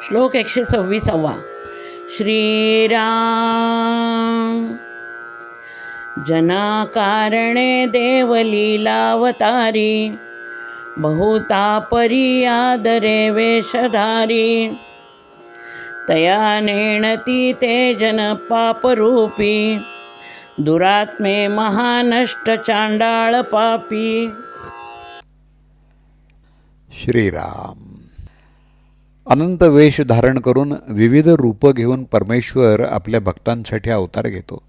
श्लोक 126. श्रीराम जनाकारणे देवलीलावतारी, बहुतापरी आदरे वेशधारी, तया नेणती ते जन पापरूपी, दुरात्मे महानष्ट चांडाळ पापी. श्रीराम अनंत वेश धारण करून विविध रूप घेऊन परमेश्वर आपल्या भक्तांसाठी अवतार घेतो.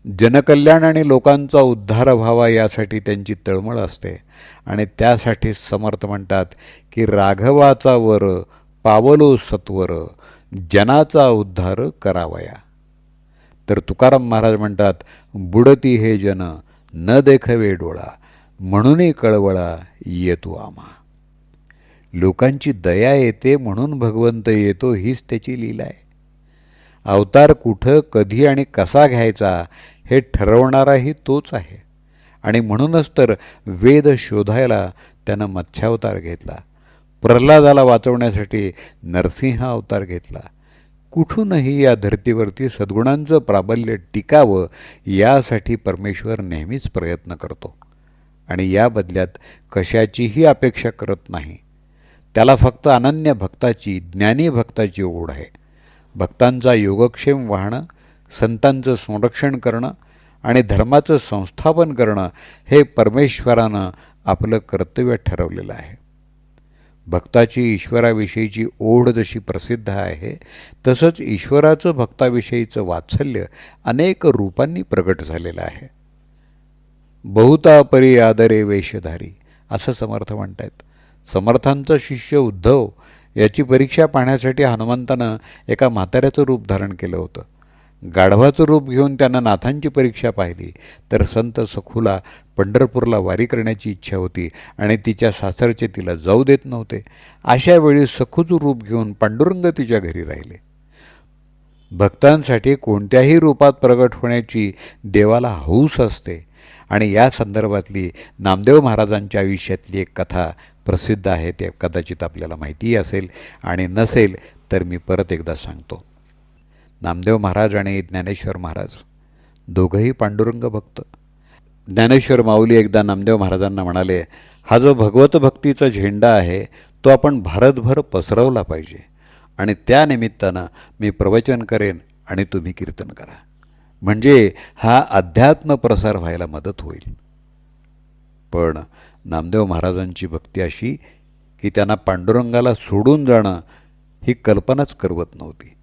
जनकल्याण आणि लोकांचा उद्धार व्हावा यासाठी त्यांची तळमळ असते आणि त्यासाठीच समर्थ म्हणतात की राघवाचा वर पावलो सत्वर, जनाचा उद्धार करावया. तर तुकाराम महाराज म्हणतात, बुडती हे जन न देखवे डोळा, म्हणून कळवळा येतो आम्हा. लोकांची दया येते म्हणून भगवंत येतो, हीच त्याची लीला आहे. अवतार कुठं कधी आणि कसा घ्यायचा हे ठरवणाराही तोच आहे. आणि म्हणूनच तर वेद शोधायला त्यानं मत्स्यावतार घेतला, प्रल्हादाला वाचवण्यासाठी नरसिंह अवतार घेतला. कुठूनही या धर्तीवरती सद्गुणांचं प्राबल्य टिकावं यासाठी परमेश्वर नेहमीच प्रयत्न करतो आणि या बदल्यात कशाचीही अपेक्षा करत नाही. त्याला फक्त अनन्य भक्ताची, ज्ञानी भक्ताची ओढ आहे. भक्तांचा योगक्षेम वाहणं, संतांचं संरक्षण करणं आणि धर्माचं संस्थापन करणं हे परमेश्वरानं आपलं कर्तव्य ठरवलेलं आहे. भक्ताची ईश्वराविषयीची ओढ जशी प्रसिद्ध आहे, तसंच ईश्वराचं भक्ताविषयीचं वात्सल्य अनेक रूपांनी प्रगट झालेलं आहे. बहुतापरी आदरे वेशधारी असं समर्थ म्हणतात. समर्थांचा शिष्य उद्धव याची परीक्षा पाहण्यासाठी हनुमंतानं एका म्हाताऱ्याचं रूप धारण केलं होतं. गाढवाचं रूप घेऊन त्यानं नाथांची परीक्षा पाहिली. तर संत सखूला पंढरपूरला वारी करण्याची इच्छा होती आणि तिच्या सासरचे तिला जाऊ देत नव्हते. अशा वेळी सखूचं रूप घेऊन पांडुरंग तिच्या घरी राहिले. भक्तांसाठी कोणत्याही रूपात प्रगट होण्याची देवाला हौस असते आणि या संदर्भातली नामदेव महाराजांच्या आयुष्यातली एक कथा प्रसिद्ध आहे. ते कदाचित आपल्याला माहितीही असेल आणि नसेल तर मी परत एकदा सांगतो. नामदेव महाराज आणि ज्ञानेश्वर महाराज दोघंही पांडुरंग भक्त. ज्ञानेश्वर माऊली एकदा नामदेव महाराजांना म्हणाले, हा जो भगवत भक्तीचा झेंडा आहे तो आपण भारतभर पसरवला पाहिजे आणि त्यानिमित्तानं मी प्रवचन करेन आणि तुम्ही कीर्तन करा, म्हणजे हा अध्यात्म प्रसार व्हायला मदत होईल. पण नामदेव महाराजांची भक्ती अशी की त्यांना पांडुरंगाला सोडून जाणं ही कल्पनाच करवत नव्हती.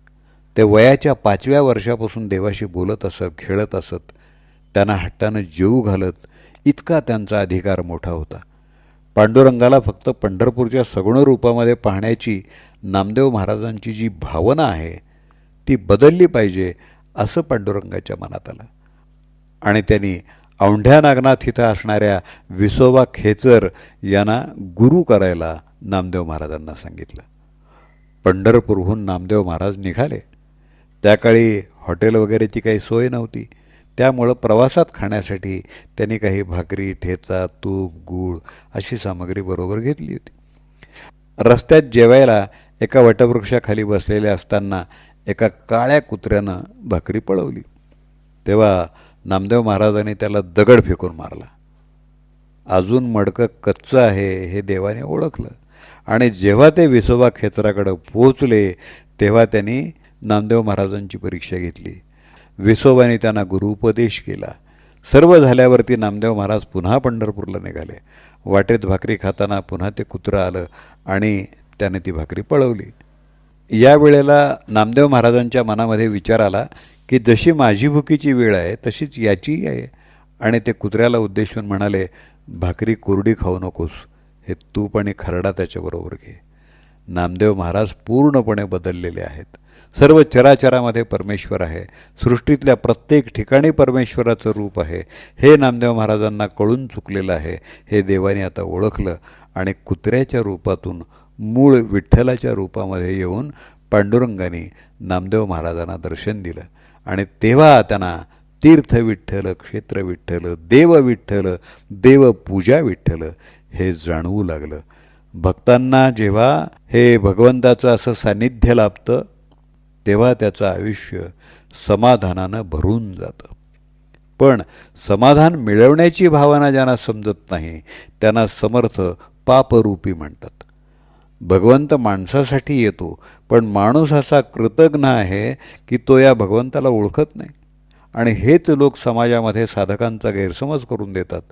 ते वयाच्या 5व्या वर्षापासून देवाशी बोलत असत, खेळत असत, त्यांना हट्टानं जेवू घालत, इतका त्यांचा अधिकार मोठा होता. पांडुरंगाला फक्त पंढरपूरच्या सगुण रूपामध्ये पाहण्याची नामदेव महाराजांची जी भावना आहे ती बदलली पाहिजे असं पांडुरंगाच्या मनात आलं आणि त्यांनी औंढ्या नागनाथ इथं असणाऱ्या विसोबा खेचर यांना गुरु करायला नामदेव महाराजांना सांगितलं. पंढरपूरहून नामदेव महाराज निघाले. त्या काळी हॉटेल वगैरेची काही सोय नव्हती, त्यामुळं प्रवासात खाण्यासाठी त्यांनी काही भाकरी, ठेचा, तूप, गूळ अशी सामग्री बरोबर घेतली होती. रस्त्यात जेवायला एका वटवृक्षाखाली बसलेले असताना एका काळ्या कुत्र्यानं भाकरी पळवली. तेव्हा नामदेव महाराजांनी त्याला दगड फेकून मारला. अजून मडकं कच्चं आहे हे देवाने ओळखलं आणि जेव्हा ते विसोबा खेचराकडं पोहोचले तेव्हा त्यांनी नामदेव महाराजांची परीक्षा घेतली. विसोबाने त्यांना गुरुपदेश केला. सर्व झाल्यावरती नामदेव महाराज पुन्हा पंढरपूरला निघाले. वाटेत भाकरी खाताना पुन्हा ते कुत्रं आलं आणि त्याने ती भाकरी पळवली. या वेळेला नामदेव महाराजांच्या मनामध्ये विचार आला की जशी माझी भुकीची वेळ आहे तशीच याचीही आहे आणि ते कुत्र्याला उद्देशून म्हणाले, भाकरी कोरडी खाऊ नकोस, हे तूप आणि खरडा त्याच्याबरोबर घे. नामदेव महाराज पूर्णपणे बदललेले आहेत. सर्व चराचरामध्ये परमेश्वर आहे. सृष्टीतल्या प्रत्येक ठिकाणी परमेश्वराचं रूप आहे हे नामदेव महाराजांना कळून चुकलेलं आहे. हे देवाने आता ओळखलं आणि कुत्र्याच्या रूपातून मूळ विठ्ठलाच्या रूपामध्ये येऊन पांडुरंगाने नामदेव महाराजांना दर्शन दिलं आणि तेव्हा त्यांना तीर्थ विठ्ठल, क्षेत्र विठ्ठल, देव विठ्ठल, देवपूजा विठ्ठल हे जाणवू लागलं. भक्तांना जेव्हा हे भगवंताचं असं सान्निध्य लाभतं तेव्हा त्याचं आयुष्य समाधानानं भरून जातं. पण समाधान मिळवण्याची भावना ज्यांना समजत नाही त्यांना समर्थ पापरूपी म्हणतात. भगवंत माणसासाठी येतो, पण माणूस असा कृतघ्न आहे की तो या भगवंताला ओळखत नाही. आणि हेच लोक समाजामध्ये साधकांचा गैरसमज करून देतात,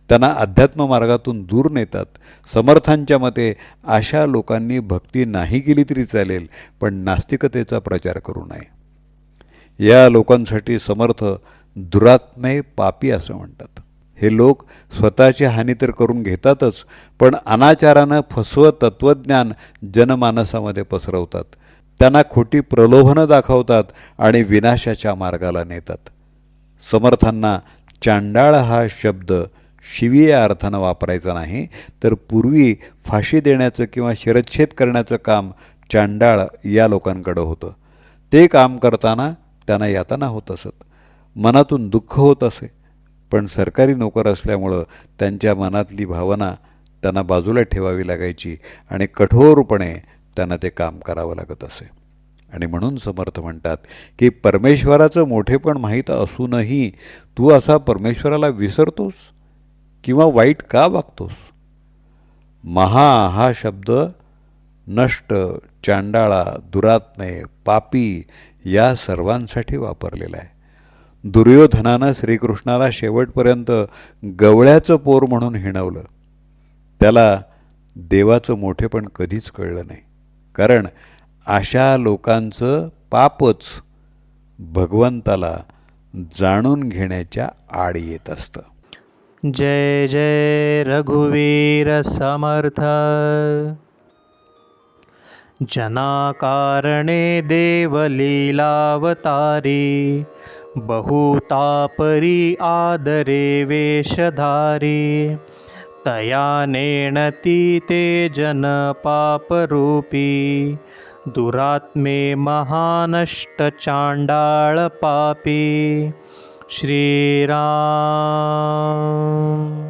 त्यांना अध्यात्म मार्गातून दूर नेतात. समर्थांच्या मते अशा लोकांनी भक्ती नाही केली तरी चालेल, पण नास्तिकतेचा प्रचार करू नये. या लोकांसाठी समर्थ दुरात्मे पापी असं म्हणतात. हे लोक स्वतःची हानी तर करून घेतातच, पण अनाचारानं फसवं तत्त्वज्ञान जनमानसामध्ये पसरवतात. त्यांना खोटी प्रलोभनं दाखवतात आणि विनाशाच्या मार्गाला नेतात. समर्थांना चांडाळ हा शब्द शिवीया अर्थानं वापरायचा नाही, तर पूर्वी फाशी देण्याचं किंवा शिरच्छेद करण्याचं काम चांडाळ या लोकांकडं होतं. ते काम करताना त्यांना यातना होत असत, मनातून दुःख होत असे. पण सरकारी नोकर असल्यामुळं त्यांच्या मनातली भावना त्यांना बाजूला ठेवावी लागायची आणि कठोरपणे त्यांना ते काम करावं लागत असे. आणि म्हणून समर्थ म्हणतात की परमेश्वराचं मोठेपण माहीत असूनही तू असा परमेश्वराला विसरतोस किंवा वाईट का वागतोस. महा हा शब्द नष्ट, चांडाळा, दुरात्मे, पापी या सर्वांसाठी वापरलेला आहे. दुर्योधनानं श्रीकृष्णाला शेवटपर्यंत गवळ्याचं पोर म्हणून हिणवलं. त्याला देवाचं मोठेपण कधीच कळलं नाही, कारण अशा लोकांचं पापच भगवंताला जाणून घेण्याच्या आड येत असतं. जय जय रघुवीर समर्थ. जनाकारणे देवलीलावतारी, बहुतापरी आदरे वेशधारी. तया नेणती ते जन पापरूपी, दुरात्मे महानष्ट चांडाळ पापी. श्रीराम.